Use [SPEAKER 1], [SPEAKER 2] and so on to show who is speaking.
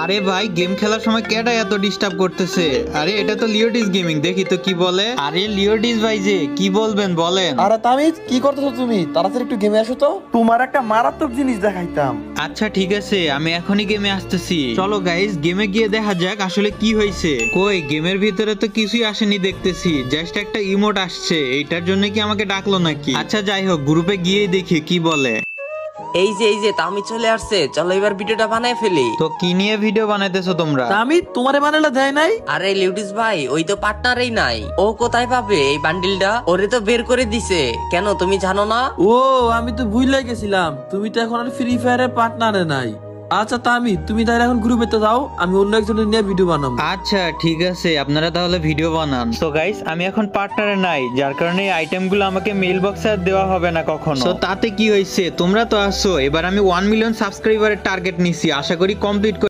[SPEAKER 1] আরে ভাই গেম খেলার সময় কেডা এত ডিস্টার্ব করতেছে? আরে এটা তো লিওডিস গেমিং, দেখি তো কি বলে। আরে লিওডিস ভাই যে কি বলবেন বলেন।
[SPEAKER 2] আরে তামিজ, কি করতেছো তুমি? তাড়াতাড়ি একটু গেমে আসো তো, তোমার একটা মারাত্মক জিনিস দেখাইতাম।
[SPEAKER 1] আচ্ছা ঠিক আছে, আমি এখনই গেমে আসতেছি। চলো গাইস গেমে গিয়ে দেখা যাক আসলে কি হয়েছে। কই গেমের ভিতরে তো কিছুই আসেনি দেখতেছি, জাস্ট একটা ইমোট আসছে। এইটার জন্য কি আমাকে ডাকলো নাকি? আচ্ছা যাই হোক, গ্রুপে গিয়ে দেখি কি বলে।
[SPEAKER 3] এই যে তামি চলে আসছে, চলো এবার ভিডিওটা বানায় ফেলি।
[SPEAKER 1] তো কি নিয়ে ভিডিও বানাইতেছো তোমরা?
[SPEAKER 2] তামিজ, তোমারে বানালে দেয় নাই?
[SPEAKER 3] আরে লিউডিস ভাই, ওই তো পার্টনারই নাই। ও কোথায় পাবে এই বান্ডিলটা? ওরে তো বের করে দিছে। কেন তুমি জানো না?
[SPEAKER 2] ও, আমি তো ভুলে গেছিলাম, তুমি তো এখন আর ফ্রি ফায়ারের পার্টনারে নাই। আচ্ছা তামিজ, তুমি তাহলে এখন গ্রুপে তো যাও, আমি অন্য একজনের নিয়ে ভিডিও বানাবো।
[SPEAKER 1] আচ্ছা ঠিক আছে, আপনারা তাহলে ভিডিও বানান। তো গাইস আমি এখন পার্টনারে নাই, যার কারণে এই আইটেমগুলো আমাকে মেইল বক্সে আর দেওয়া হবে না কখনো। তো তাতে কি হয়েছে, তোমরা তো আসছো। এবার আমি 1 মিলিয়ন সাবস্ক্রাইবারের টার্গেট নিছি, আশা করি কমপ্লিট